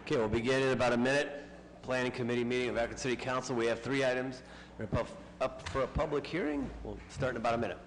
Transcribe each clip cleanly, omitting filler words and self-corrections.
Okay, we'll begin in about a minute. Planning Committee meeting of Akron City Council. We have 3 items up for a public hearing. We'll start in about a minute.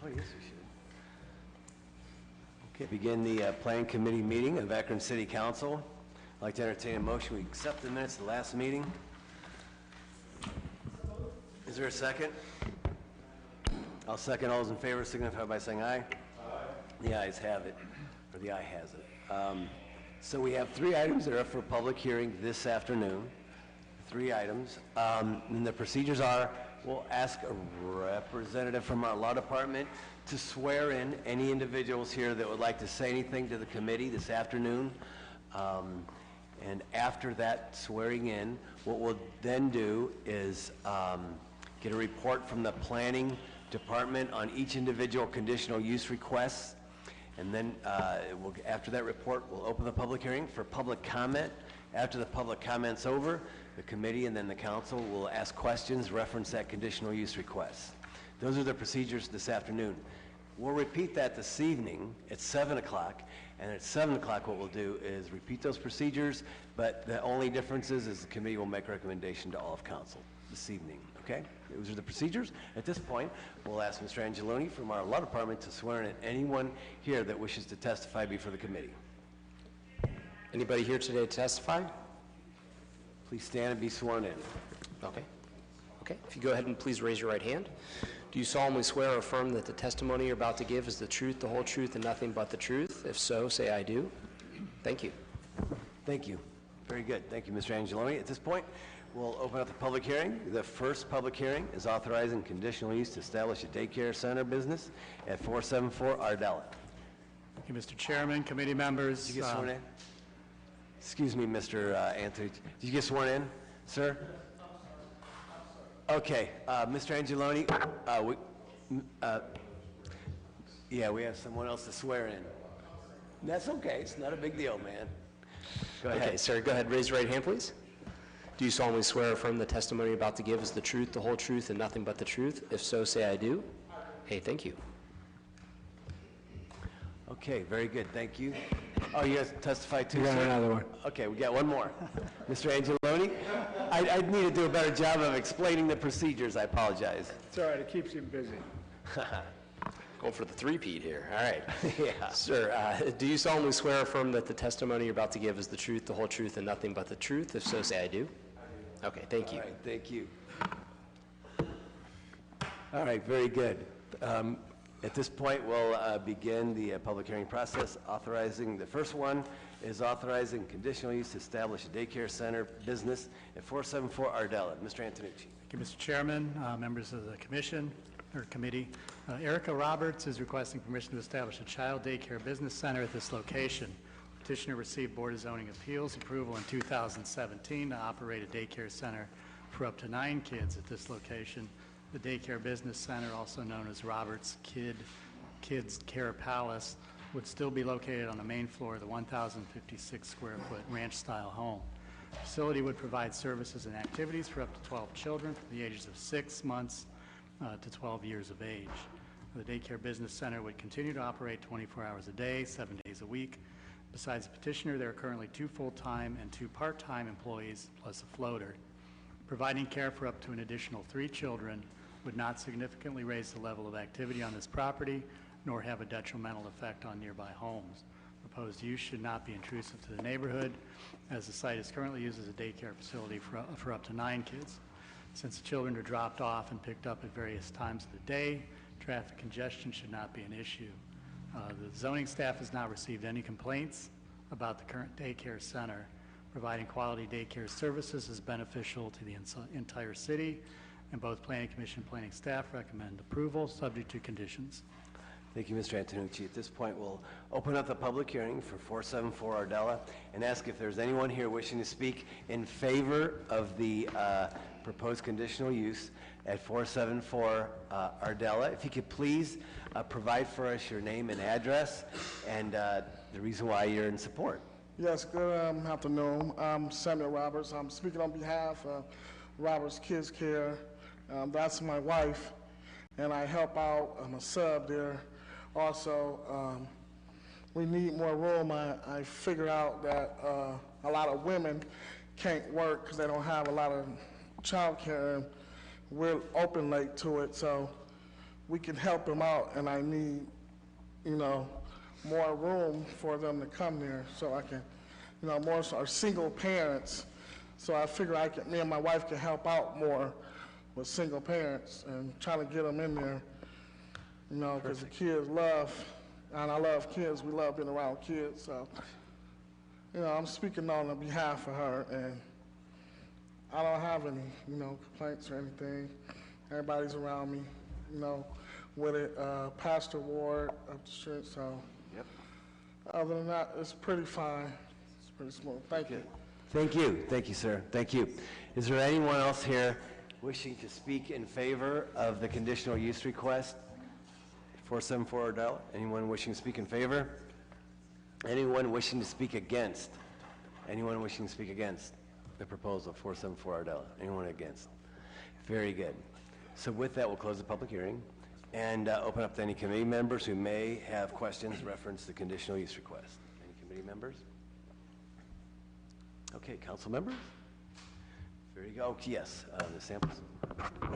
Oh, yes, we should. Okay, begin the Planning Committee meeting of Akron City Council. I'd like to entertain a motion. We accept the minutes of the last meeting. Is there a second? I'll second. All those in favor signify by saying aye. Aye. The ayes have it, or the aye has it. So we have 3 items that are up for public hearing this afternoon. 3 items. And the procedures are, we'll ask a representative from our law department to swear in any individuals here that would like to say anything to the committee this afternoon. And after that swearing in, what we'll then do is get a report from the planning department on each individual conditional use requests. And then after that report, we'll open the public hearing for public comment. After the public comment's over, the committee and then the council will ask questions, reference that conditional use request. Those are the procedures this afternoon. We'll repeat that this evening at 7 o'clock, and at 7 o'clock what we'll do is repeat those procedures, but the only difference is the committee will make a recommendation to all of council this evening, okay? Those are the procedures. At this point, we'll ask Mr. Angeloni from our law department to swear in anyone here that wishes to testify before the committee. Anybody here today to testify? Please stand and be sworn in. Okay. If you go ahead and please raise your right hand. Do you solemnly swear or affirm that the testimony you're about to give is the truth, the whole truth, and nothing but the truth? If so, say I do. Thank you. Thank you. Very good. Thank you, Mr. Angeloni. At this point, we'll open up the public hearing. The first public hearing is authorizing conditional use to establish a daycare center business at 474 Ardella. Thank you, Mr. Chairman, committee members. Did you get sworn in? Excuse me, Mr. Anthony. Did you get sworn in, sir? Okay, Mr. Angeloni, we have someone else to swear in. That's okay. It's not a big deal, man. Go ahead. Okay, sir, go ahead. Raise your right hand, please. Do you solemnly swear or affirm the testimony you're about to give is the truth, the whole truth, and nothing but the truth? If so, say I do. Hey, thank you. Okay, very good. Thank you. Oh, you guys testify too, We got another one. Okay, we got one more. Mr. Angeloni, I need to do a better job of explaining the procedures. I apologize. It's all right. It keeps him busy. Going for the three-peat here. All right. Yeah. Sir, do you solemnly swear or affirm that the testimony you're about to give is the truth, the whole truth, and nothing but the truth? If so, say I do. Okay, thank you. All right, thank you. All right, very good. At this point, we'll begin the public hearing process. Authorizing, the first one is authorizing conditional use to establish a daycare center business at 474 Ardella. Mr. Antonucci. Thank you, Mr. Chairman, members of the commission or committee. Erica Roberts is requesting permission to establish a child daycare business center at this location. Petitioner received Board of Zoning Appeals approval in 2017 to operate a daycare center for up to 9 kids at this location. The daycare business center, also known as Roberts Kids Care Palace, would still be located on the main floor of the 1,056 square foot ranch-style home. The facility would provide services and activities for up to 12 children from the ages of 6 months to 12 years of age. The daycare business center would continue to operate 24 hours a day, 7 days a week. Besides the petitioner, there are currently 2 full-time and 2 part-time employees, plus a floater. Providing care for up to an additional 3 children would not significantly raise the level of activity on this property, nor have a detrimental effect on nearby homes. Proposed use should not be intrusive to the neighborhood, as the site is currently used as a daycare facility for up to 9 kids. Since the children are dropped off and picked up at various times of the day, traffic congestion should not be an issue. The zoning staff has not received any complaints about the current daycare center. Providing quality daycare services is beneficial to the entire city, and both Planning Commission and planning staff recommend approval, subject to conditions. Thank you, Mr. Antonucci. At this point, we'll open up the public hearing for 474 Ardella and ask if there's anyone here wishing to speak in favor of the proposed conditional use at 474 Ardella. If you could please provide for us your name and address and the reason why you're in support. Yes, good afternoon. I'm Samuel Roberts. I'm speaking on behalf of Roberts Kids Care. That's my wife, and I help out. I'm a sub there. Also, we need more room. I figure out that a lot of women can't work because they don't have a lot of child care, and we're open late to it, so we can help them out, and I need, more room for them to come there so I can, more are single parents. So I figure me and my wife can help out more with single parents and try to get them in there, because the kids love, and I love kids, we love being around kids, so, I'm speaking on behalf of her, and I don't have any, complaints or anything. Everybody's around me, with it, Pastor Ward up the street, so. Yep. Other than that, it's pretty fine. It's pretty smooth. Thank you. Thank you. Thank you, sir. Thank you. Is there anyone else here wishing to speak in favor of the conditional use request? 474 Ardella. Anyone wishing to speak in favor? Anyone wishing to speak against? Anyone wishing to speak against the proposal, 474 Ardella? Anyone against? Very good. So with that, we'll close the public hearing and open up to any committee members who may have questions reference the conditional use request. Any committee members? Okay, council members? Very good. Oh, yes, Ms. Samples.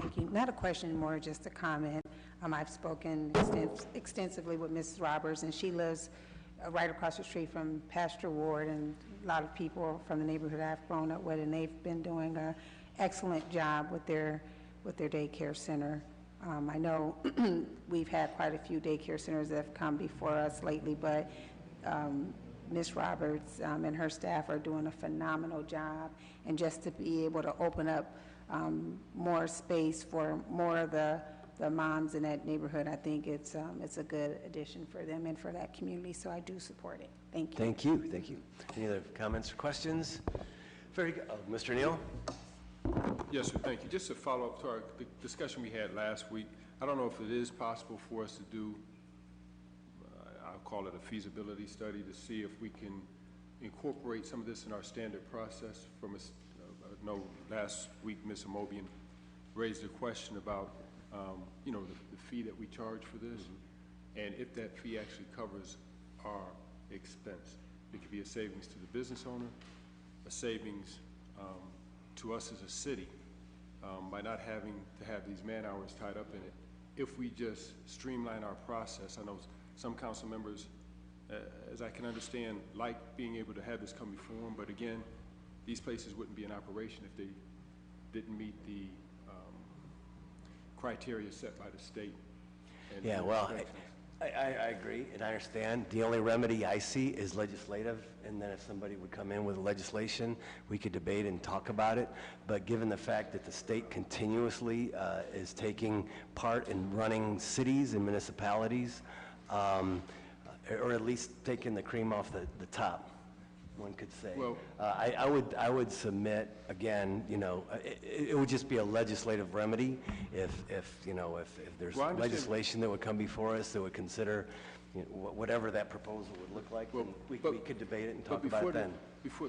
Thank you. Not a question, more just a comment. I've spoken extensively with Mrs. Roberts, and she lives right across the street from Pastor Ward, and a lot of people from the neighborhood I've grown up with, and they've been doing an excellent job with their daycare center. I know we've had quite a few daycare centers that have come before us lately, but Ms. Roberts and her staff are doing a phenomenal job, and just to be able to open up more space for more of the moms in that neighborhood, I think it's a good addition for them and for that community, so I do support it. Thank you. Thank you. Thank you. Any other comments or questions? Very good. Mr. Neal? Yes, sir, thank you. Just to follow up to the discussion we had last week, I don't know if it is possible for us to do, I'll call it a feasibility study, to see if we can incorporate some of this in our standard process. From I know last week Ms. Amobian raised a question about, the fee that we charge for this, and if that fee actually covers our expense. It could be a savings to the business owner, a savings to us as a city, by not having to have these man-hours tied up in it. If we just streamline our process, I know some council members, as I can understand, like being able to have this come before them, but again, these places wouldn't be in operation if they didn't meet the criteria set by the state. Yeah, well, I agree, and I understand. The only remedy I see is legislative, and then if somebody would come in with legislation, we could debate and talk about it. But given the fact that the state continuously is taking part in running cities and municipalities, or at least taking the cream off the top, one could say. Well, I would submit, again, it would just be a legislative remedy if there's Well, I understand. legislation that would come before us that would consider, whatever that proposal would look like, Well, then we but- could debate it and but talk about it then. Before,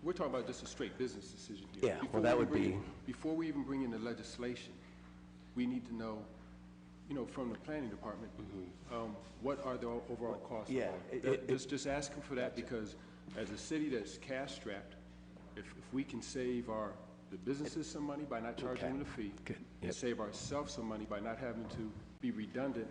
we're talking about just a straight business decision here. Yeah, well, that would be- Before we even bring in the legislation, we need to know, from the planning department, what are the overall costs? Yeah, Just asking for that, because as a city that's cash-strapped, if we can save the businesses some money by not charging them the fee, Good, and yep. save ourselves some money by not having to be redundant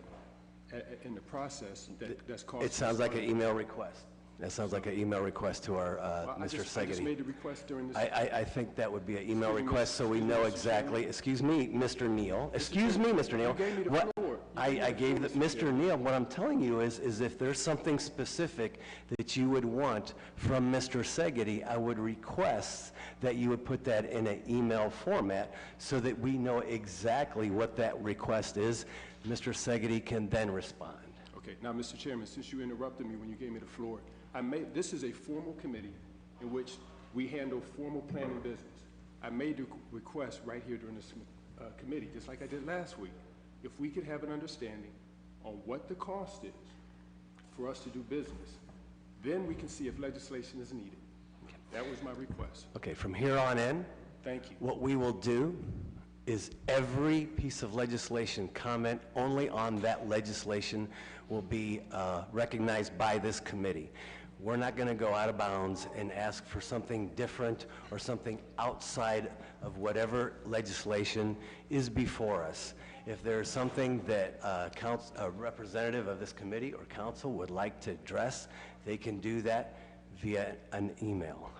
in the process, that's costing. It sounds us like an money. email request. That sounds like an email request to our Well, I Mr. just Segedy. made the request during this. I think that would be an email Excuse me, request, so we excuse me, know Mr. exactly, excuse me, Mr. Neal, excuse me, Mr. Neal. You gave me the What- floor. I gave Mr. Neal, what I'm telling you is if there's something specific that you would want from Mr. Segedy, I would request that you would put that in an email format so that we know exactly what that request is. Mr. Segedy can then respond. Okay, now, Mr. Chairman, since you interrupted me when you gave me the floor, this is a formal committee in which we handle formal planning business. I made the request right here during this committee, just like I did last week, if we could have an understanding on what the cost is for us to do business, then we can see if legislation is needed. That was my request. Okay, from here on in, Thank you. what we will do is every piece of legislation comment only on that legislation will be recognized by this committee. We're not going to go out of bounds and ask for something different or something outside of whatever legislation is before us. If there's something that a representative of this committee or council would like to address, they can do that via an email.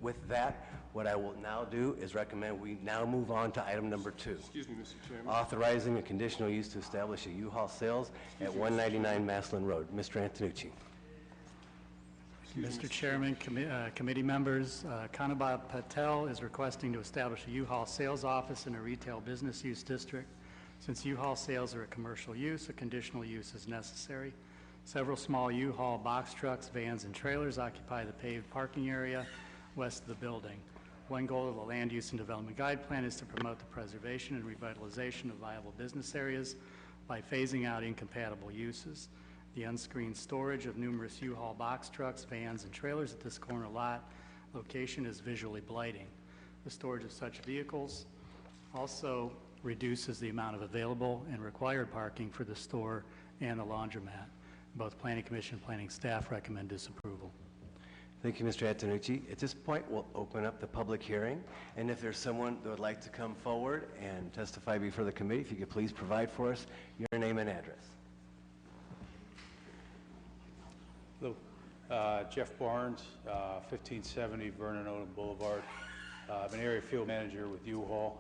With that, what I will now do is recommend we now move on to item number 2. Excuse me, Mr. Chairman. Authorizing a conditional use to establish a U-Haul sales at 199 Maslin Road. Mr. Antonucci. Mr. Chairman, committee members, Kanabab Patel is requesting to establish a U-Haul sales office in a retail business use district. Since U-Haul sales are a commercial use, a conditional use is necessary. Several small U-Haul box trucks, vans, and trailers occupy the paved parking area west of the building. One goal of the Land Use and Development Guide Plan is to promote the preservation and revitalization of viable business areas by phasing out incompatible uses. The unscreened storage of numerous U-Haul box trucks, vans, and trailers at this corner lot location is visually blighting. The storage of such vehicles also reduces the amount of available and required parking for the store and the laundromat. Both Planning Commission and Planning staff recommend disapproval. Thank you, Mr. Antonucci. At this point, we'll open up the public hearing, and if there's someone that would like to come forward and testify before the committee, if you could please provide for us your name and address. Hello, Jeff Barnes, 1570 Vernon Odom Boulevard. I'm an area field manager with U-Haul.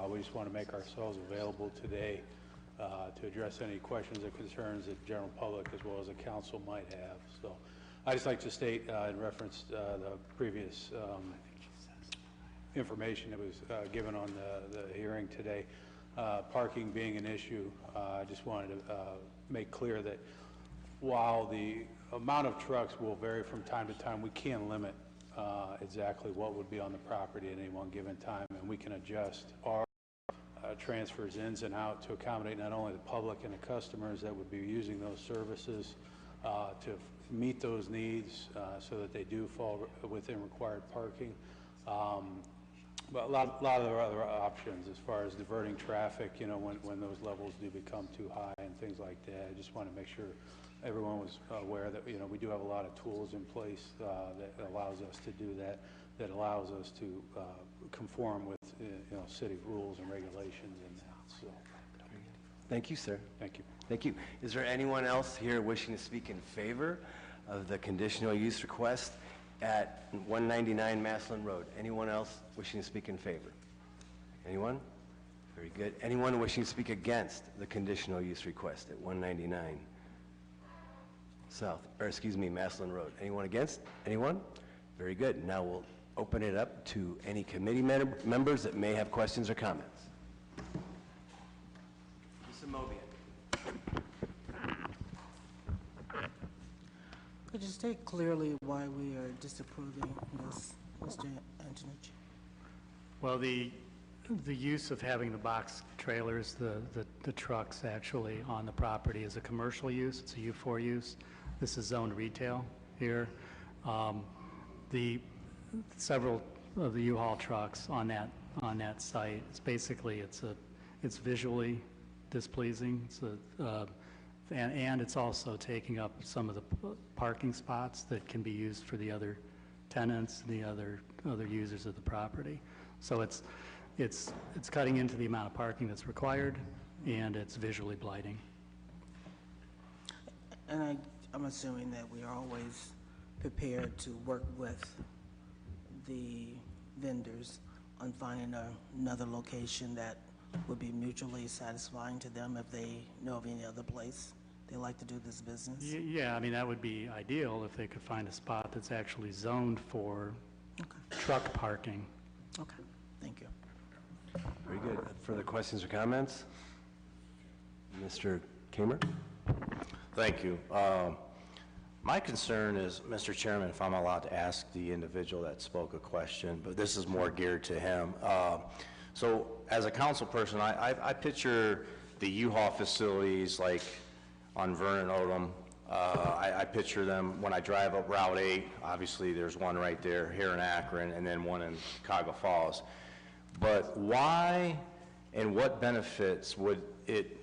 We just want to make ourselves available today to address any questions or concerns that the general public as well as the council might have. So I'd just like to state in reference to the previous information that was given on the hearing today, parking being an issue, I just wanted to make clear that while the amount of trucks will vary from time to time, we can limit exactly what would be on the property at any one given time, and we can adjust our transfers ins and out to accommodate not only the public and the customers that would be using those services to meet those needs so that they do fall within required parking. But a lot of other options as far as diverting traffic, you know, when those levels do become too high and things like that. I just want to make sure everyone was aware that, you know, we do have a lot of tools in place that allows us to do that, that allows us to conform with, you know, city rules and regulations and that. So, Thank you, sir. thank you. Thank you. Is there anyone else here wishing to speak in favor of the conditional use request at 199 Maslin Road? Anyone else wishing to speak in favor? Anyone? Very good. Anyone wishing to speak against the conditional use request at 199 Maslin Road? Anyone against? Anyone? Very good. Now we'll open it up to any committee members that may have questions or comments. Mr. Mobian. Could you state clearly why we are disapproving this, Mr. Antonucci? Well, the use of having the box trailers, the trucks actually on the property is a commercial use. It's a U4 use. This is zoned retail here. Several of the U-Haul trucks on that site, it's visually displeasing. And it's also taking up some of the parking spots that can be used for the other tenants, the other users of the property. So it's cutting into the amount of parking that's required, and it's visually blighting. And I'm assuming that we are always prepared to work with the vendors on finding another location that would be mutually satisfying to them if they know of any other place they like to do this business. Yeah, I mean, that would be ideal if they could find a spot that's actually zoned for truck parking. Okay, thank you. Very good. Further questions or comments? Mr. Kamer? Thank you. My concern is, Mr. Chairman, if I'm allowed to ask the individual that spoke a question, but this is more geared to him. So as a council person, I picture the U-Haul facilities like on Vernon Odom. I picture them when I drive up Route 8. Obviously, there's one right there here in Akron and then one in Chicago Falls. But why and what benefits would it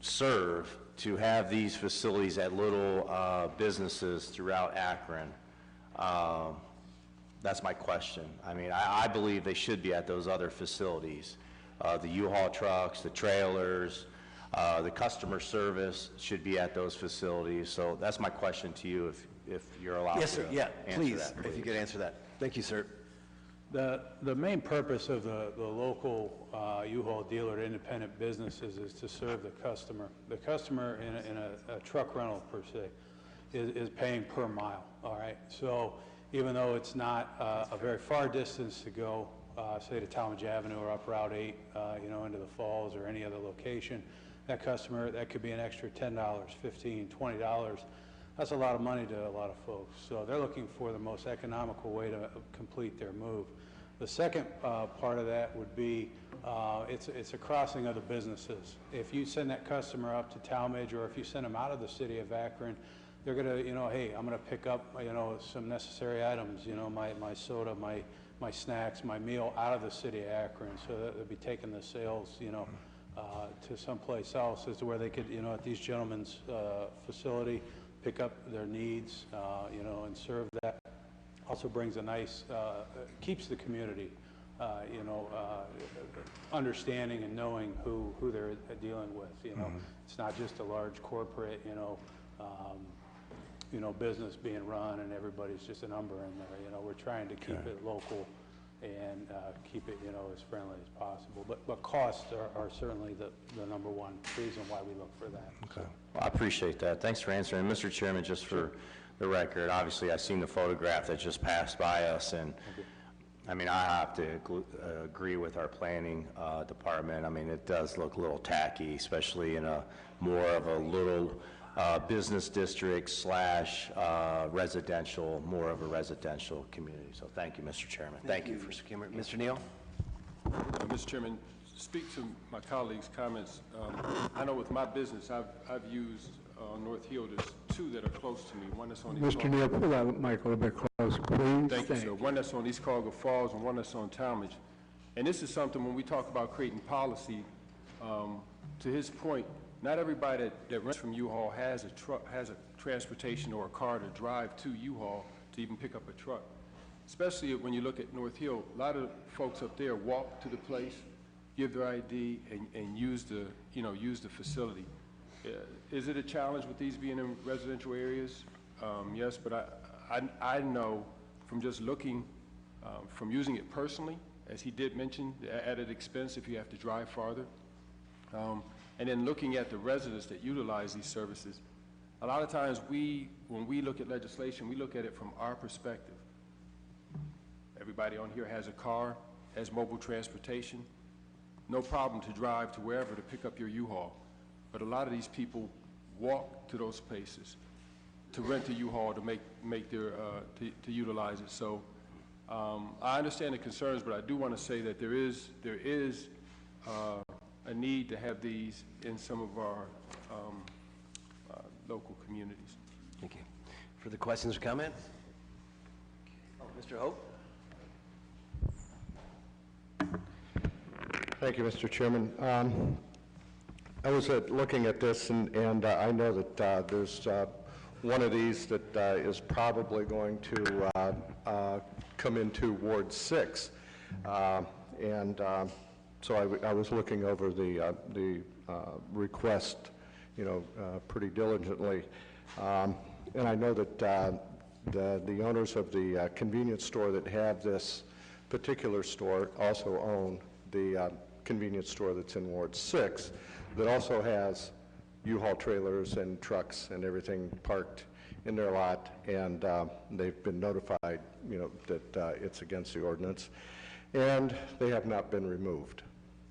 serve to have these facilities at little businesses throughout Akron? That's my question. I mean, I believe they should be at those other facilities. The U-Haul trucks, the trailers, the customer service should be at those facilities. So that's my question to you, if you're allowed Yes, sir. to Yeah, answer please, that, if you could answer that. Thank you, sir. The main purpose of the local U-Haul dealer to independent businesses is to serve the customer. The customer in a truck rental per se is paying per mile, all right? So even though it's not a very far distance to go, say to Talmadge Avenue or up Route 8, into the Falls or any other location, that customer, that could be an extra $10, $15, $20. That's a lot of money to a lot of folks. So they're looking for the most economical way to complete their move. The second part of that would be it's a crossing of the businesses. If you send that customer up to Talmadge, or if you send them out of the city of Akron, they're going to, hey, I'm going to pick up, some necessary items, my soda, my snacks, my meal out of the city of Akron. So that they'll be taking the sales, to someplace else, as to where they could, at these gentlemen's facility, pick up their needs, and serve that. Also brings a nice, keeps the community, understanding and knowing who they're dealing with. It's not just a large corporate, business being run and everybody's just a number in there. We're trying to keep it local and keep it, as friendly as possible. But costs are certainly the number one reason why we look for that. Okay. Well, I appreciate that. Thanks for answering. Mr. Chairman, just for the record, obviously I've seen the photograph that just passed by us, and I mean, I have to agree with our planning department. I mean, it does look a little tacky, especially in a more of a little business district slash residential, more of a residential community. So thank you, Mr. Chairman. Thank you. Mr. Kimmer. Mr. Neal? Mr. Chairman, speak to my colleagues' comments. I know with my business, I've used North Hill. There's two that are close to me. One that's on East Mr. Neal, pull that mic a little bit closer, please. Thank you, sir. One that's on East Chicago Falls and one that's on Talmadge. And this is something when we talk about creating policy, to his point, not everybody that rents from U-Haul has a truck, has a transportation or a car to drive to U-Haul to even pick up a truck. Especially when you look at North Hill, a lot of folks up there walk to the place, give their ID, and use the, use the facility. Is it a challenge with these being in residential areas? Yes, but I know from just looking, from using it personally, as he did mention, the added expense if you have to drive farther, and then looking at the residents that utilize these services, a lot of times when we look at legislation, we look at it from our perspective. Everybody on here has a car, has mobile transportation, no problem to drive to wherever to pick up your U-Haul. But a lot of these people walk to those places to rent a U-Haul to make their to utilize it. So I understand the concerns, but I do want to say that there is a need to have these in some of our local communities. Thank you. Further questions or comments? Mr. Hope? Thank you, Mr. Chairman. I was looking at this, and I know that there's one of these that is probably going to come into Ward 6. So I was looking over the request, pretty diligently. And I know that the owners of the convenience store that have this particular store also own the convenience store that's in Ward 6 that also has U-Haul trailers and trucks and everything parked in their lot, and they've been notified, that it's against the ordinance, and they have not been removed.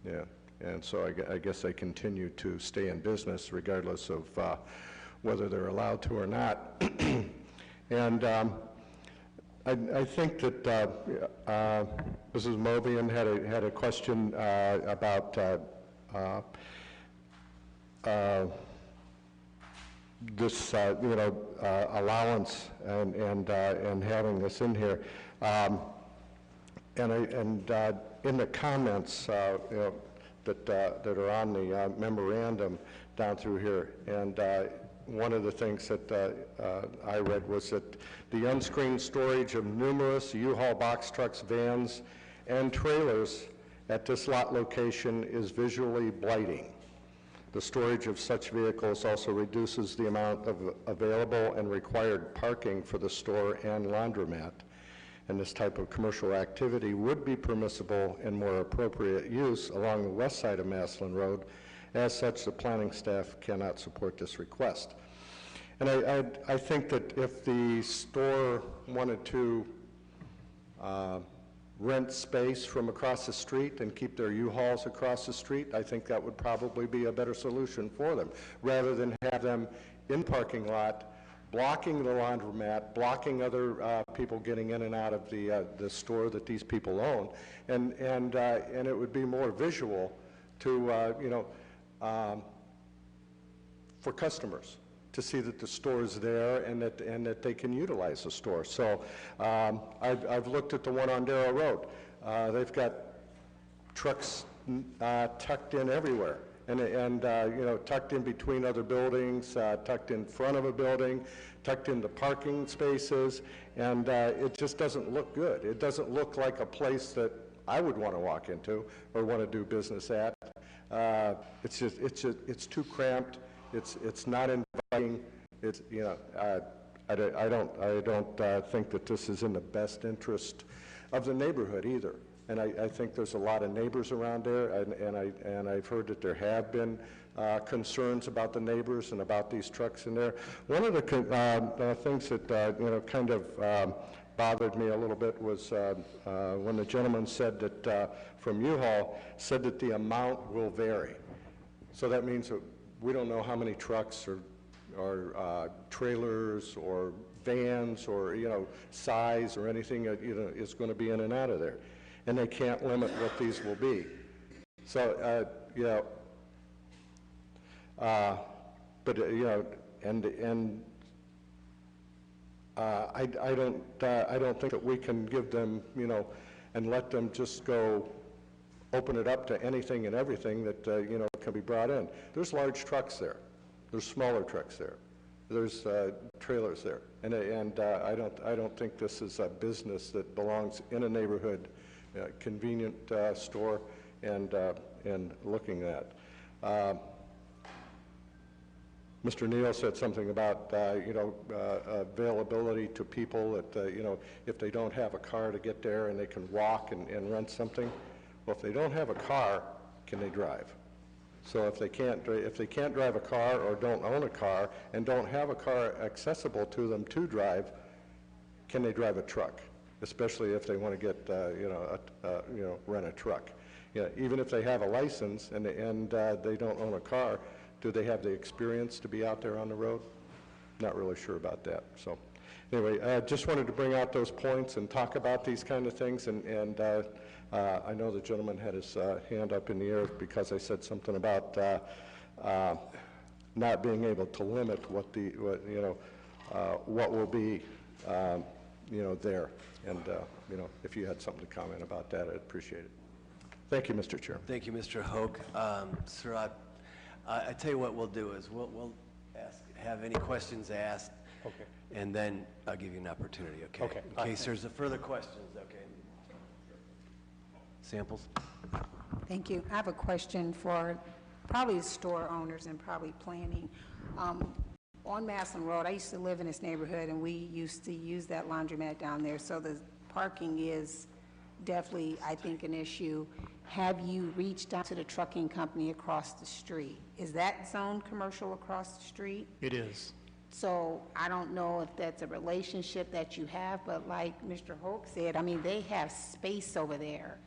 Yeah, and so I guess they continue to stay in business regardless of whether they're allowed to or not. And I think that Mrs. Mobian had a question about this, allowance and having this in here. In the comments, that are on the memorandum down through here, and one of the things that I read was that the unscreened storage of numerous U-Haul box trucks, vans, and trailers at this lot location is visually blighting. The storage of such vehicles also reduces the amount of available and required parking for the store and laundromat. And this type of commercial activity would be permissible and more appropriate use along the west side of Maslin Road. As such, the planning staff cannot support this request. And I think that if the store wanted to rent space from across the street and keep their U-Hauls across the street, I think that would probably be a better solution for them, rather than have them in parking lot, blocking the laundromat, blocking other people getting in and out of the store that these people own, and it would be more visual to for customers to see that the store is there and that they can utilize the store. So I've looked at the one on Darrow Road. They've got trucks tucked in everywhere. And tucked in between other buildings, tucked in front of a building, tucked into parking spaces, and it just doesn't look good. It doesn't look like a place that I would want to walk into or want to do business at. It's too cramped. It's not inviting. I don't think that this is in the best interest of the neighborhood either. And I think there's a lot of neighbors around there, and I've heard that there have been concerns about the neighbors and about these trucks in there. One of the things that kind of bothered me a little bit was when the gentleman said that from U-Haul said that the amount will vary. So that means that we don't know how many trucks or trailers or vans or size or anything is going to be in and out of there. And they can't limit what these will be. So, I don't think that we can give them, and let them just go open it up to anything and everything that can be brought in. There's large trucks there. There's smaller trucks there. There's trailers there, and I don't think this is a business that belongs in a neighborhood. Convenient store and looking at. Mr. Neal said something about availability to people that if they don't have a car to get there and they can walk and rent something. Well, if they don't have a car, can they drive? So if they can't drive a car or don't own a car and don't have a car accessible to them to drive, can they drive a truck? Especially if they want to get, rent a truck. Even if they have a license and they don't own a car, do they have the experience to be out there on the road? Not really sure about that. So anyway, I just wanted to bring out those points and talk about these kind of things. And I know the gentleman had his hand up in the air because I said something about not being able to limit what will be there. And, if you had something to comment about that, I'd appreciate it. Thank you, Mr. Chair. Thank you, Mr. Hoke. Sir, I tell you what we'll do is we'll have any questions asked. Okay. And then I'll give you an opportunity, okay? Okay. In case there's further questions, okay? Samples? Thank you. I have a question for probably the store owners and probably planning. On Maslin Road, I used to live in this neighborhood, and we used to use that laundromat down there, so the parking is definitely, I think, an issue. Have you reached out to the trucking company across the street? Is that zone commercial across the street? It is. So I don't know if that's a relationship that you have, but like Mr. Hoke said, I mean, they have space over there.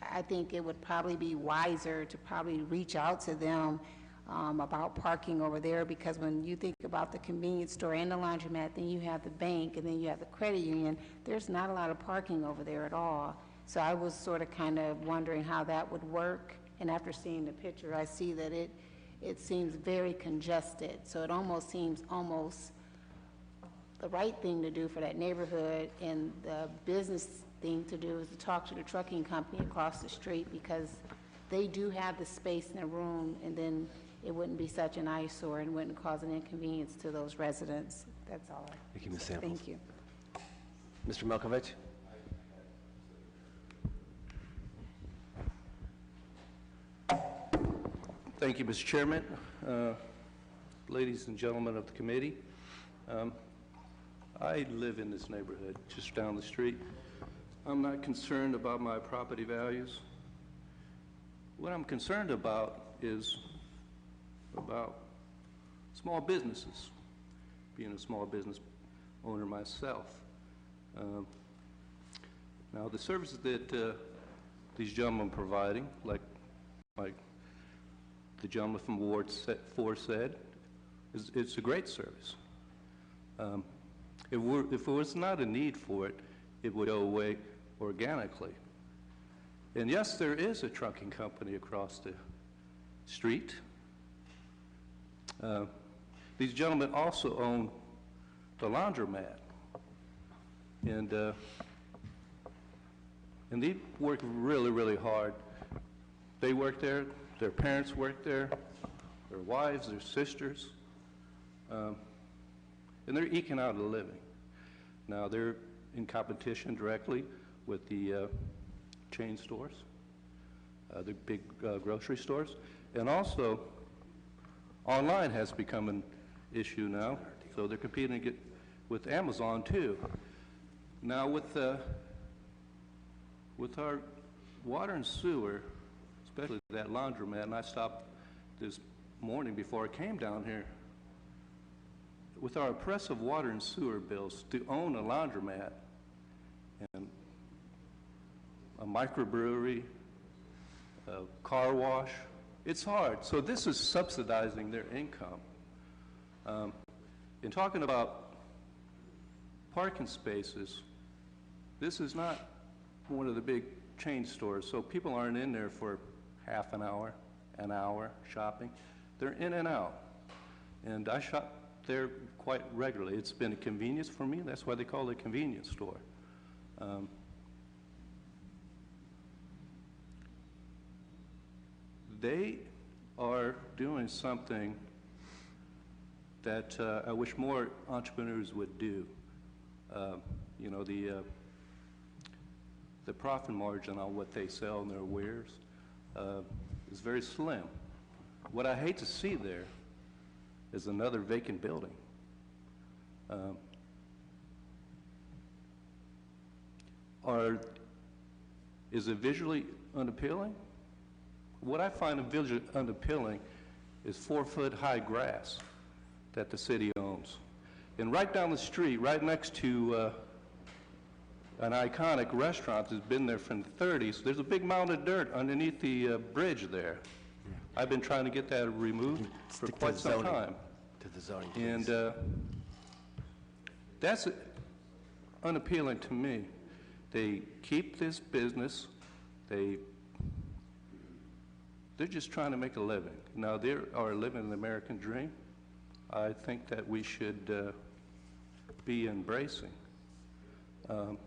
I think it would probably be wiser to probably reach out to them about parking over there, because when you think about the convenience store and the laundromat, then you have the bank, and then you have the credit union, there's not a lot of parking over there at all. So I was sort of kind of wondering how that would work, and after seeing the picture, I see that it seems very congested, so it almost seems the right thing to do for that neighborhood, and the business thing to do is to talk to the trucking company across the street, because they do have the space in the room, and then it wouldn't be such an eyesore and wouldn't cause an inconvenience to those residents. That's all. Thank you, Ms. Samples. Thank you. Mr. Malkovich? Thank you, Mr. Chairman. Ladies and gentlemen of the committee, I live in this neighborhood just down the street. I'm not concerned about my property values. What I'm concerned about is about small businesses, being a small business owner myself. Now, the services that these gentlemen are providing, like the gentleman from Ward 4 said, it's a great service. If there was not a need for it, it would go away organically. And yes, there is a trucking company across the street. These gentlemen also own the laundromat. And they work really, really hard. They work there, their parents work there, their wives, their sisters, and they're eking out a living. Now, they're in competition directly with the chain stores, the big grocery stores, and also online has become an issue now, so they're competing with Amazon too. Now, with our water and sewer, especially that laundromat, and I stopped this morning before I came down here, with our oppressive water and sewer bills, to own a laundromat and a microbrewery, a car wash, it's hard. So this is subsidizing their income. In talking about parking spaces, this is not one of the big chain stores, so people aren't in there for half an hour shopping. They're in and out. And I shop there quite regularly. It's been a convenience for me. That's why they call it a convenience store. They are doing something that I wish more entrepreneurs would do. You know, the profit margin on what they sell in their wares is very slim. What I hate to see there is another vacant building. Is it visually unappealing? What I find visually unappealing is 4-foot high grass that the city owns. And right down the street, right next to an iconic restaurant that's been there from the 30s, there's a big mound of dirt underneath the bridge there. I've been trying to get that removed for quite some time. To the zoning, please. And that's unappealing to me. They keep this business. They're just trying to make a living. Now, they are living an American dream. I think that we should be embracing. And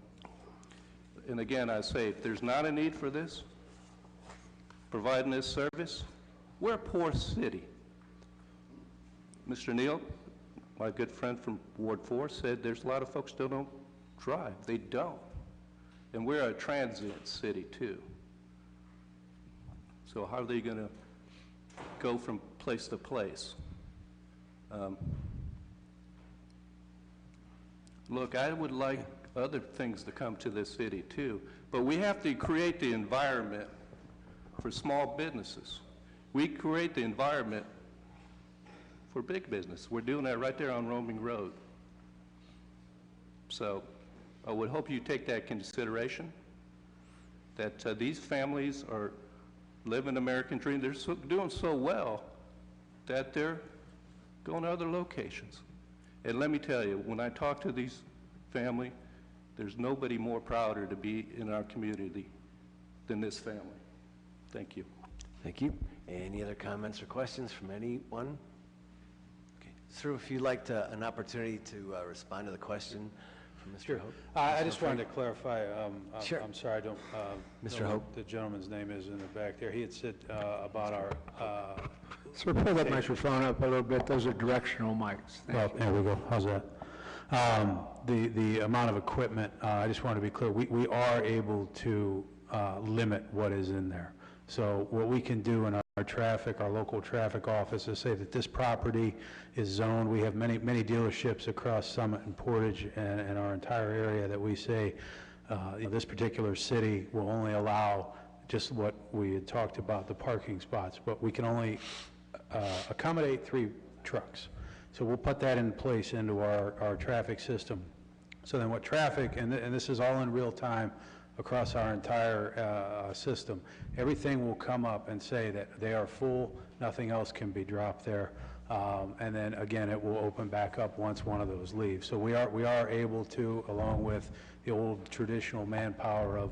again, I say, if there's not a need for this, providing this service, we're a poor city. Mr. Neal, my good friend from Ward 4, said there's a lot of folks still don't drive. They don't. And we're a transient city, too. So how are they going to go from place to place? Look, I would like other things to come to this city, too. But we have to create the environment for small businesses. We create the environment for big business. We're doing that right there on Roaming Road. So I would hope you take that into consideration, that these families are living an American dream. They're doing so well that there, go in other locations. And let me tell you, when I talk to these family, there's nobody more prouder to be in our community than this family. Thank you. Thank you. Any other comments or questions from anyone? Okay. Sir, if you'd like an opportunity to respond to the question from Mr. Hope. I just wanted to clarify, Sure. I'm sorry, I don't Mr. know Hope. what the gentleman's name is in the back there. He had said about our, Sir, pull that microphone up a little bit. Those are directional mics. Thank you. there we go, how's that? The amount of equipment, I just want to be clear, we are able to limit what is in there. So what we can do in our traffic, our local traffic office is say that this property is zoned. We have many dealerships across Summit and Portage and our entire area that we say this particular city will only allow just what we had talked about, the parking spots, but we can only accommodate 3 trucks. So we'll put that in place into our traffic system. So then what traffic, and this is all in real time across our entire system, everything will come up and say that they are full, nothing else can be dropped there. And then again, it will open back up once one of those leaves. So we are able to, along with the old traditional manpower of,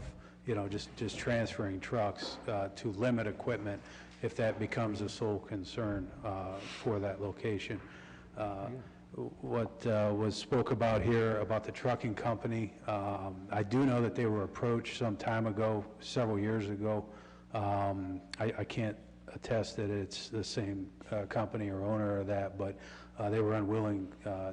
just transferring trucks to limit equipment if that becomes a sole concern for that location. What was spoke about here about the trucking company, I do know that they were approached some time ago, several years ago. I can't attest that it's the same company or owner of that, but they were unwilling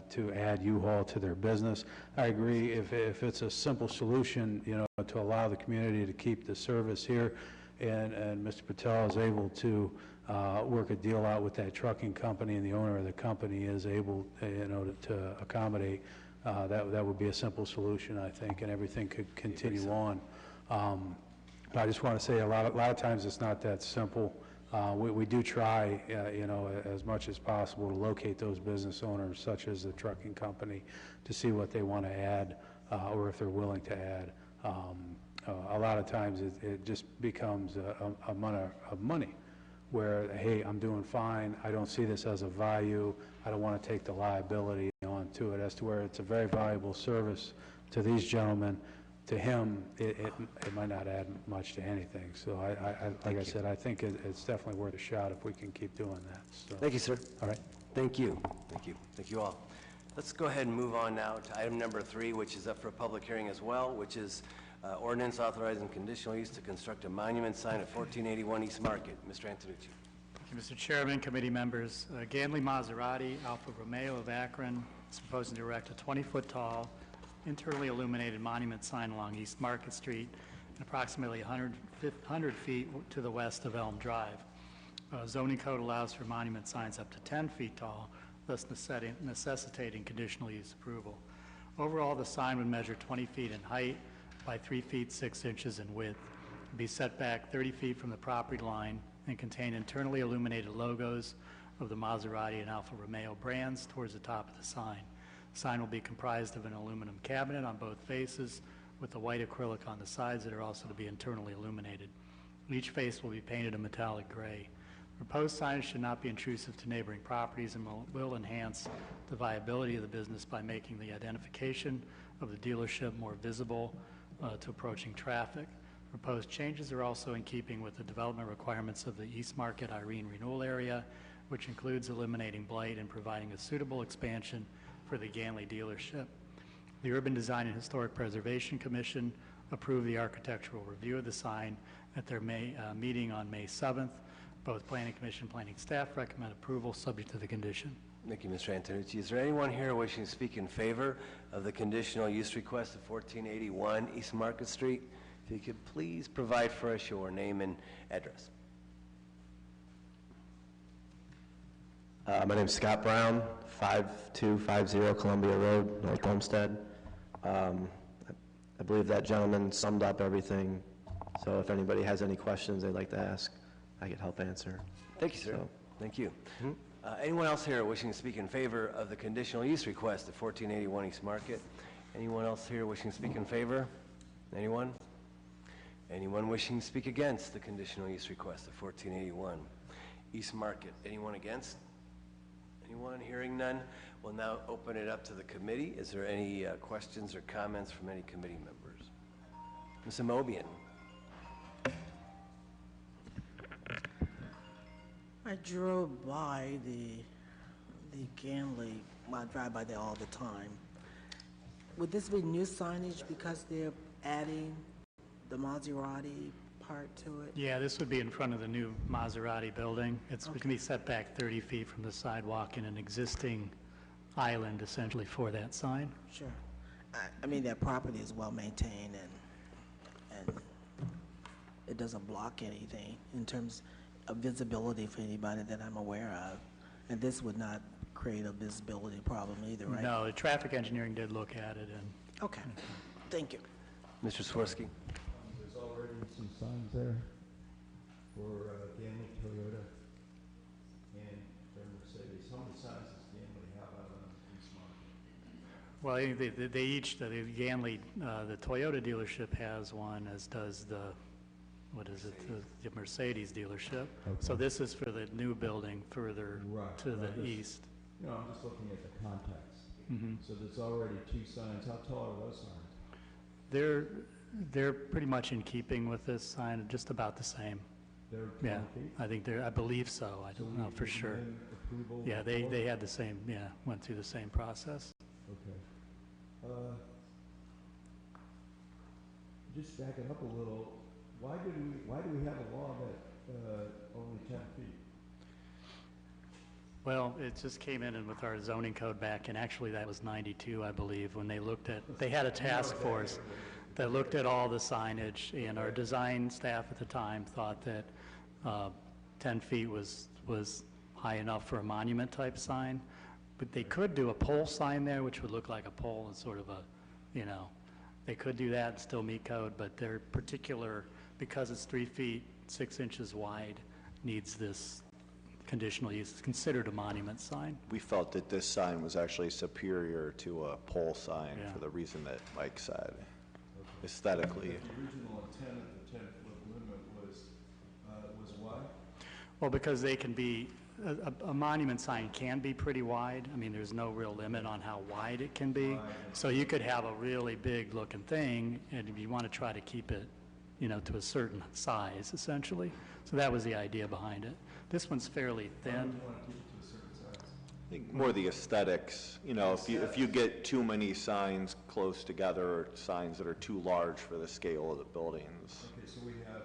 to add U-Haul to their business. I agree, if it's a simple solution, to allow the community to keep the service here, and Mr. Patel is able to work a deal out with that trucking company, and the owner of the company is able, to accommodate, that would be a simple solution, I think, and everything could continue on. I just want to say a lot of times it's not that simple. We do try, as much as possible to locate those business owners, such as the trucking company, to see what they want to add, or if they're willing to add. A lot of times it just becomes a matter of money, where, hey, I'm doing fine, I don't see this as a value, I don't want to take the liability onto it, as to where it's a very valuable service to these gentlemen. To him, it might not add much to anything. So like I said, I think it's definitely worth a shot if we can keep doing that. So. Thank you, sir. All right. Thank you. Thank you. Thank you all. Let's go ahead and move on now to item number 3, which is up for a public hearing as well, which is ordinance authorizing conditional use to construct a monument sign at 1481 East Market. Mr. Antonucci. Thank you, Mr. Chairman, committee members. Ganley Maserati, Alfa Romeo of Akron, is proposing to erect a 20-foot tall, internally illuminated monument sign along East Market Street and approximately 100 feet to the west of Elm Drive. Zoning code allows for monument signs up to 10 feet tall, thus necessitating conditional use approval. Overall, the sign would measure 20 feet in height by 3 feet 6 inches in width, be set back 30 feet from the property line, and contain internally illuminated logos of the Maserati and Alfa Romeo brands towards the top of the sign. The sign will be comprised of an aluminum cabinet on both faces with a white acrylic on the sides that are also to be internally illuminated. Each face will be painted a metallic gray. Proposed signage should not be intrusive to neighboring properties and will enhance the viability of the business by making the identification of the dealership more visible to approaching traffic. Proposed changes are also in keeping with the development requirements of the East Market Irene Renewal Area, which includes eliminating blight and providing a suitable expansion for the Ganley dealership. The Urban Design and Historic Preservation Commission approved the architectural review of the sign at their meeting on May 7th. Both Planning Commission, Planning staff recommend approval subject to the condition. Thank you, Mr. Antonucci. Is there anyone here wishing to speak in favor of the conditional use request of 1481 East Market Street? If you could please provide for us your name and address. My name's Scott Brown, 5250 Columbia Road, North Olmsted. I believe that gentleman summed up everything, so if anybody has any questions they'd like to ask, I could help answer. Thank you, sir. So. Thank you. Anyone else here wishing to speak in favor of the conditional use request of 1481 East Market? Anyone else here wishing to speak in favor? Anyone? Anyone wishing to speak against the conditional use request of 1481 East Market? Anyone against? Anyone? Hearing none, we'll now open it up to the committee. Is there any questions or comments from any committee members? Ms. Amobian? I drove by the Ganley, well, I drive by there all the time. Would this be new signage because they're adding the Maserati part to it? Yeah, this would be in front of the new Maserati building. It's going to be set back 30 feet from the sidewalk in an existing island essentially for that sign. Sure. I mean, that property is well maintained and it doesn't block anything in terms of visibility for anybody that I'm aware of. And this would not create a visibility problem either, right? No, the traffic engineering did look at it and Okay, thank you. Mr. Swirsky? There's already some signs there for Ganley Toyota and for Mercedes. How many signs does Ganley have out on East Market? well, they each, the Ganley, the Toyota dealership has one, as does the, what is it, the Mercedes dealership. Okay. So this is for the new building further Right, to the right. east. No, I'm just looking at the context. Mhm. So there's already 2 signs. How tall are those signs? They're pretty much in keeping with this sign, just about the same. They're 20 Yeah, feet? I think I believe so. I So don't we know for give sure. them approval Yeah, before? they had the same, yeah, went through the same process. Okay. Just backing up a little, why do we have a law that only 10 feet? Well, it just came in with our zoning code back, and actually that was 92, I believe, when they looked at, they had a task force that looked at all the signage, and our design staff at the time thought that 10 feet was high enough for a monument-type sign, but they could do a pole sign there, which would look like a pole and sort of a, you know, they could do that and still meet code, but their particular, because it's 3 feet, 6 inches wide, needs this conditional use. It's considered a monument sign. We felt that this sign was actually superior to a pole sign Yeah. for the reason that Mike said. Aesthetically. The original intent of the 10-foot limit was why? Well, because they can be, a monument sign can be pretty wide. I mean, there's no real limit on how wide it can be. So you could have a really big looking thing, and if you want to try to keep it, you know, to a certain size, essentially. So that was the idea behind it. This one's fairly thin. Why would you want to keep it to a certain size? I think more the aesthetics, you know, if you get too many signs close together, or signs that are too large for the scale of the buildings. Okay, so we have,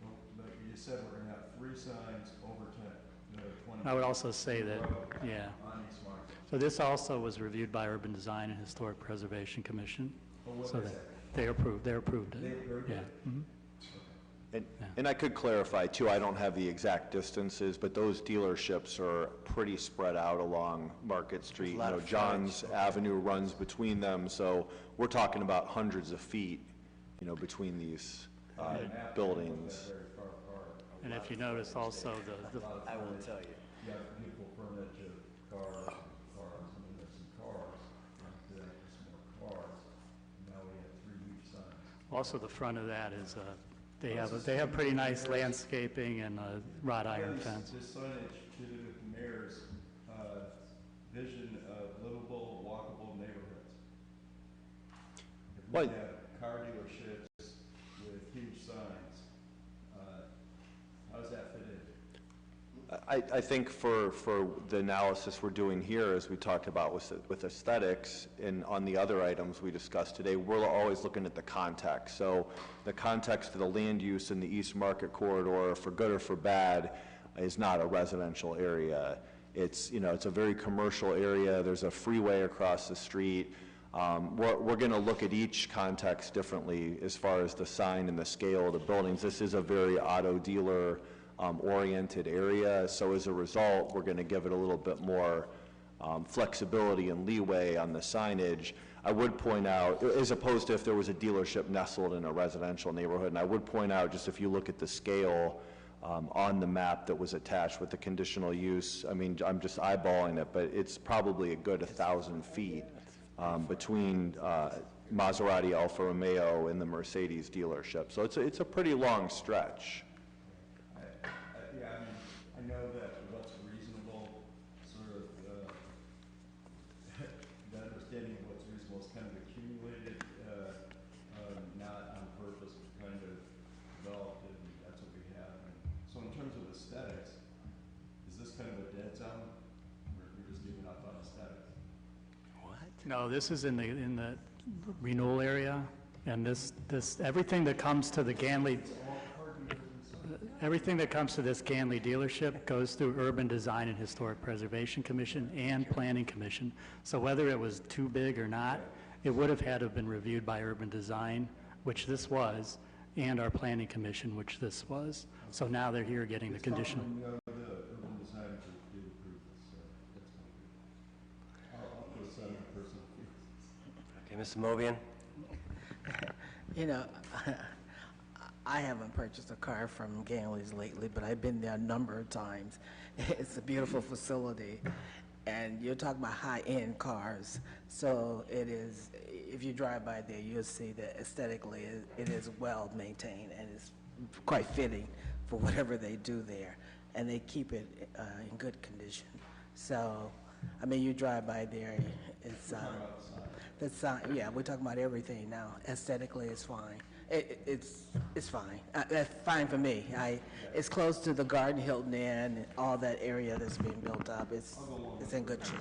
well, like you said, we're going to have 3 signs over 10, 20. I would also say that, yeah. On East Market. So this also was reviewed by Urban Design and Historic Preservation Commission. Oh, what So is that? they approved it. They approved Yeah. it? Mhm. And I could clarify too, I don't have the exact distances, but those dealerships are pretty spread out along Market Street. You lot know, of John's Avenue runs between them, so we're talking about hundreds of feet, you know, between these buildings. And if you notice also, I will tell you. You have beautiful furniture, cars, I mean, there's some cars, and some more cars. Now we have 3 huge signs. also the front of that is, they have pretty nice landscaping and a wrought iron fence. This signage to do with the mayor's vision of livable, walkable neighborhoods. If we Well- have car dealerships with huge signs, how does that fit in? I think for the analysis we're doing here, as we talked about with aesthetics, and on the other items we discussed today, we're always looking at the context. So the context of the land use in the East Market corridor, for good or for bad, is not a residential area. It's, you know, it's a very commercial area. There's a freeway across the street. We're going to look at each context differently as far as the sign and the scale of the buildings. This is a very auto dealer oriented area, so as a result, we're going to give it a little bit more flexibility and leeway on the signage. I would point out, as opposed to if there was a dealership nestled in a residential neighborhood, and I would point out, just if you look at the scale on the map that was attached with the conditional use, I mean, I'm just eyeballing it, but it's probably a good 1,000 feet between Maserati Alfa Romeo and the Mercedes dealership. So it's a pretty long stretch. Yeah, I mean, I know that what's reasonable No, this is in the renewal area, and everything that comes to the Ganley, everything that comes to this Ganley dealership goes through Urban Design and Historic Preservation Commission and Planning Commission. So whether it was too big or not, it would have had to have been reviewed by Urban Design, which this was, and our Planning Commission, which this was. So now they're here getting the conditional. Okay, Mr. Movian? You know, I haven't purchased a car from Ganley's lately, but I've been there a number of times. It's a beautiful facility, and you're talking about high-end cars. So it is, if you drive by there, you'll see that aesthetically it is well maintained, and it's quite fitting for whatever they do there, and they keep it in good condition. So, I mean, you drive by there, it's yeah, we're talking about everything now. Aesthetically, it's fine. It's fine. That's fine for me. It's close to the Garden Hilton Inn, and all that area that's being built up. It's in good shape.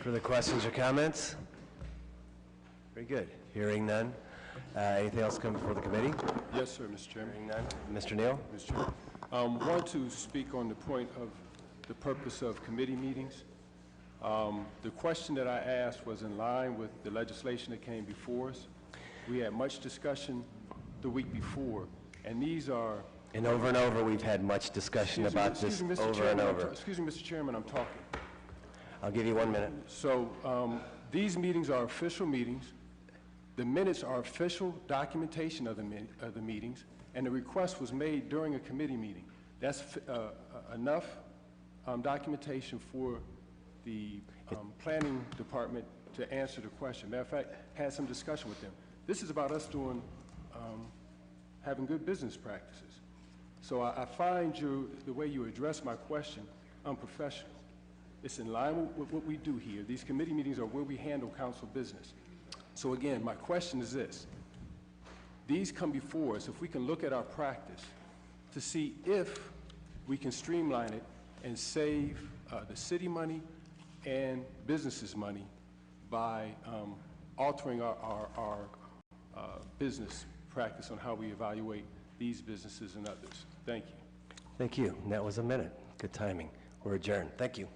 Further questions or comments? Very good. Hearing none. Anything else come before the committee? Yes, sir, Mr. Chairman. Hearing none. Mr. Neal? Mr. Chairman. Want to speak on the point of the purpose of committee meetings. The question that I asked was in line with the legislation that came before us. We had much discussion the week before, and these are... And over, we've had much discussion about this over and over. Excuse me, Mr. Chairman, I'm talking. I'll give you 1 minute. So these meetings are official meetings. The minutes are official documentation of the meetings, and the request was made during a committee meeting. That's enough documentation for the planning department to answer the question. Matter of fact, had some discussion with them. This is about us doing, having good business practices. So I find the way you address my question unprofessional. It's in line with what we do here. These committee meetings are where we handle council business. So again, my question is this. These come before us, if we can look at our practice to see if we can streamline it and save the city money and businesses money by altering our business practice on how we evaluate these businesses and others. Thank you. Thank you. And that was a minute. Good timing. We're adjourned. Thank you.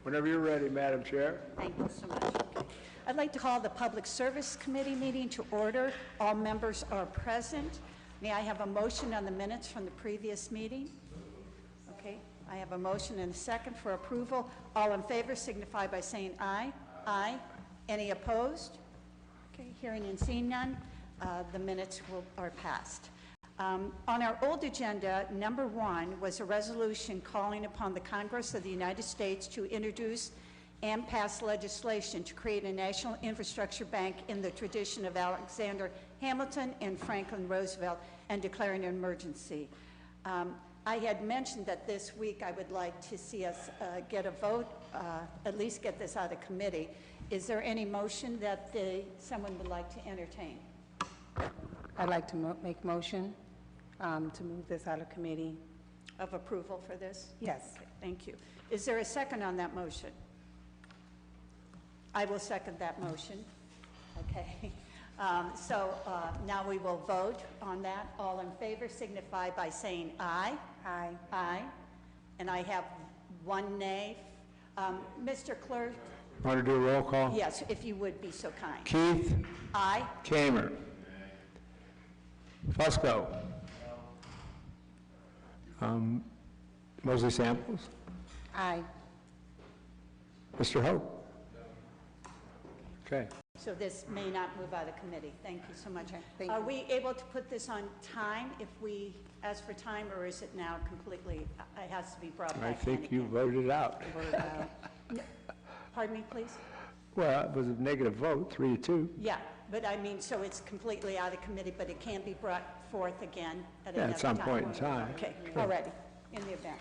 Whenever you're ready, Madam Chair. Thank you so much. Okay. I'd like to call the Public Service Committee meeting to order. All members are present. May I have a motion on the minutes from the previous meeting? Okay, I have a motion and a second for approval. All in favor signify by saying aye. Aye. Any opposed? Okay, hearing and seeing none, the minutes are passed. On our old agenda, number 1 was a resolution calling upon the Congress of the United States to introduce and pass legislation to create a national infrastructure bank in the tradition of Alexander Hamilton and Franklin Roosevelt and declaring an emergency. I had mentioned that this week I would like to see us get a vote, at least get this out of committee. Is there any motion that someone would like to entertain? I'd like to make motion to move this out of committee. Of approval for this? Yes. Okay, thank you. Is there a second on that motion? I will second that motion. Okay. So now we will vote on that. All in favor signify by saying aye. Aye. Aye. And I have one nay. Mr. Clerk? Want to do a roll call? Yes, if you would be so kind. Keith? Aye. Kamer? Fusco? Mosley Samples? Aye. Mr. Hope? Okay. So this may not move out of committee. Thank you so much. Thank Are you. we able to put this on time if we ask for time, or is it now completely, it has to be brought back I in think you again? voted it out. Pardon me, please? Well, it was a negative vote, 3-2. Yeah, but I mean, so it's completely out of committee, but it can be brought forth again at Yeah, another time? at some point in time. Okay, Sure. all righty, in the event.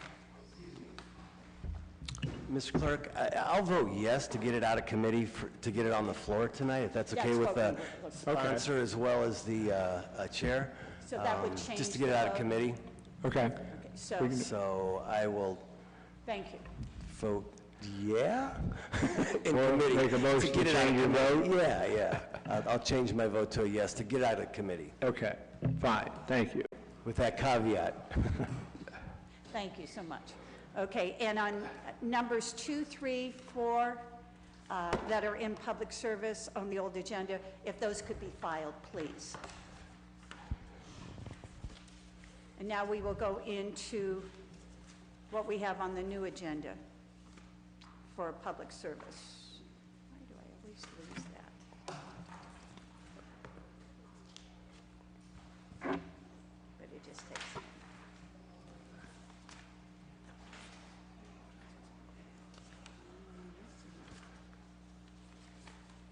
Mr. Clerk, I'll vote yes to get it out of committee, to get it on the floor tonight, if that's okay That's with what the we would- sponsor as well as the chair. So that would change Just to get it the out of vote? committee. Okay. Okay, so, So I will thank you. vote yeah in Or committee. make a motion to get it out of change your committee. vote? Yeah. I'll change my vote to a yes to get out of committee Okay, fine, thank you. with that caveat. Thank you so much. Okay, and on numbers 2, 3, 4 that are in public service on the old agenda, if those could be filed, please. And now we will go into what we have on the new agenda for public service. Why do I always lose that? But it just takes a minute.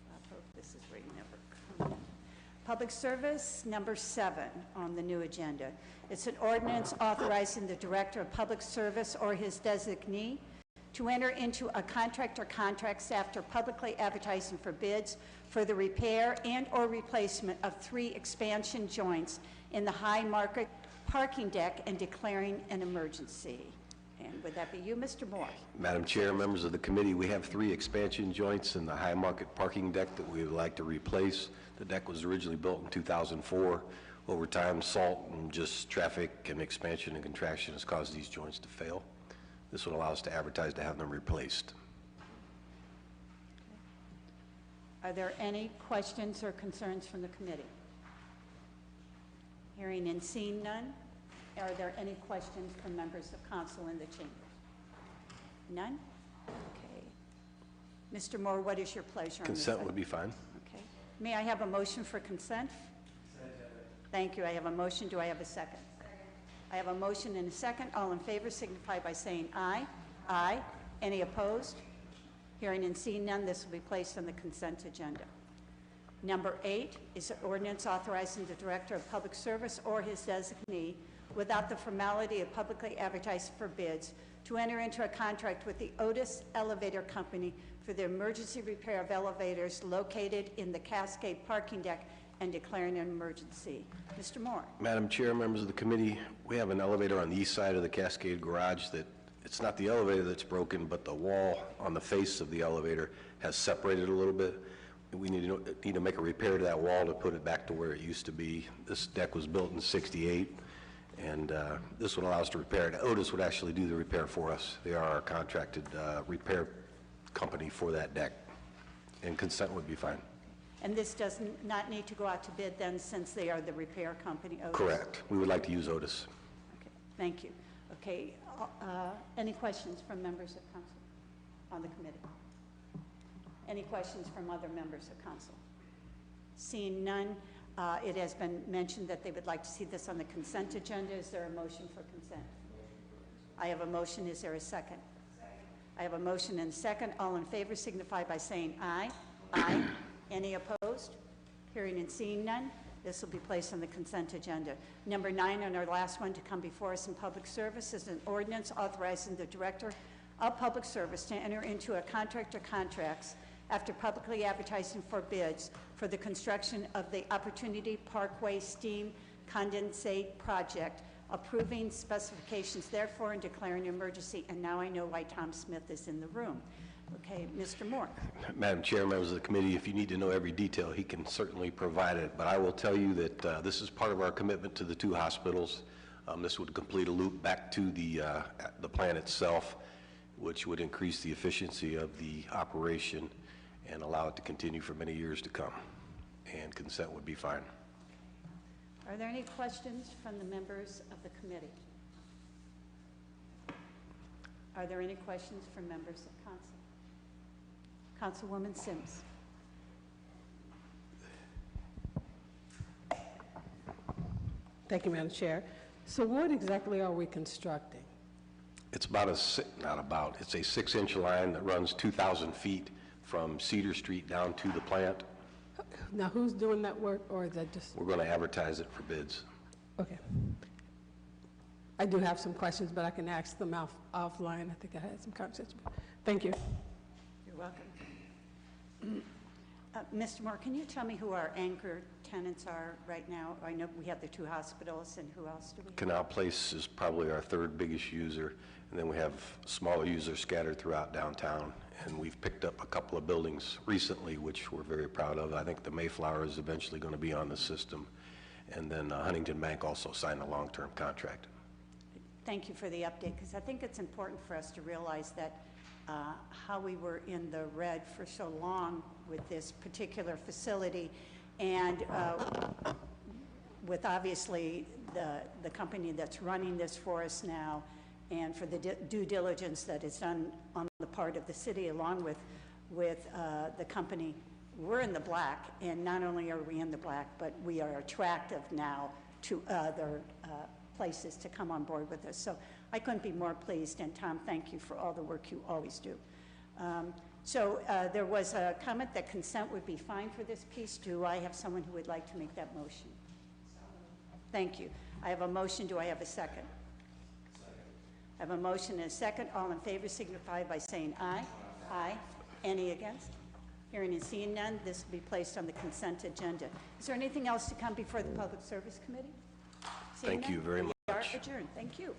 I hope this is where you never come in. Public service, number 7 on the new agenda. It's an ordinance authorizing the Director of Public Service or his designee to enter into a contract or contracts after publicly advertising for bids for the repair and/or replacement of 3 expansion joints in the High Market parking deck and declaring an emergency. And would that be you, Mr. Moore? Madam Chair, members of the committee, we have 3 expansion joints in the High Market parking deck that we would like to replace. The deck was originally built in 2004. Over time, salt and just traffic and expansion and contraction has caused these joints to fail. This would allow us to advertise to have them replaced. Are there any questions or concerns from the committee? Hearing and seeing none, are there any questions from members of council in the chamber? None? Okay. Mr. Moore, what is your pleasure on this Consent item? would be fine. Okay. May I have a motion for consent? Thank you. I have a motion. Do I have a second? I have a motion and a second. All in favor signify by saying aye. Aye. Any opposed? Hearing and seeing none, this will be placed on the consent agenda. Number 8 is an ordinance authorizing the Director of Public Service or his designee, without the formality of publicly advertising for bids, to enter into a contract with the Otis Elevator Company for the emergency repair of elevators located in the Cascade parking deck and declaring an emergency. Mr. Moore. Madam Chair, members of the committee, we have an elevator on the east side of the Cascade garage that, it's not the elevator that's broken, but the wall on the face of the elevator has separated a little bit. We need to make a repair to that wall to put it back to where it used to be. This deck was built in '68, and this would allow us to repair it. Otis would actually do the repair for us. They are our contracted repair company for that deck, and consent would be fine. And this does not need to go out to bid then, since they are the repair company, Otis? Correct. We would like to use Otis. Okay, thank you. Okay, any questions from members of council on the committee? Any questions from other members of council? Seeing none, it has been mentioned that they would like to see this on the consent agenda. Is there a motion for consent? I have a motion. Is there a second? I have a motion and a second. All in favor signify by saying aye. Aye. Any opposed? Hearing and seeing none, this will be placed on the consent agenda. Number 9, and our last one to come before us in public service, is an ordinance authorizing the Director of Public Service to enter into a contract or contracts after publicly advertising for bids for the construction of the Opportunity Parkway Steam Condensate Project, approving specifications therefore and declaring an emergency. And now I know why Tom Smith is in the room. Okay, Mr. Moore. Madam Chair, members of the committee, if you need to know every detail, he can certainly provide it. But I will tell you that this is part of our commitment to the 2 hospitals. This would complete a loop back to the plant itself, which would increase the efficiency of the operation and allow it to continue for many years to come. And consent would be fine. Are there any questions from the members of the committee? Are there any questions from members of council? Councilwoman Sims. Thank you, Madam Chair. So what exactly are we constructing? It's about it's a 6-inch line that runs 2,000 feet from Cedar Street down to the plant. Now, who's doing that work, or is that just? We're going to advertise it for bids. Okay. I do have some questions, but I can ask them offline. I think I had some conversations. Thank you. You're welcome. Mr. Moore, can you tell me who our anchor tenants are right now? I know we have the 2 hospitals, and who else do we have? Canal Place is probably our 3rd biggest user, and then we have smaller users scattered throughout downtown. And we've picked up a couple of buildings recently, which we're very proud of. I think the Mayflower is eventually going to be on the system. And then Huntington Bank also signed a long-term contract. Thank you for the update, because I think it's important for us to realize that how we were in the red for so long with this particular facility, and with obviously the company that's running this for us now, and for the due diligence that is done on the part of the city along with the company, we're in the black. And not only are we in the black, but we are attractive now to other places to come on board with us. So I couldn't be more pleased. And Tom, thank you for all the work you always do. There was a comment that consent would be fine for this piece. Do I have someone who would like to make that motion? Thank you. I have a motion. Do I have a second? I have a motion and a second. All in favor signify by saying aye. Aye. Any against? Hearing and seeing none, this will be placed on the consent agenda. Is there anything else to come before the Public Service Committee? Thank you very much. We are adjourned. Thank you.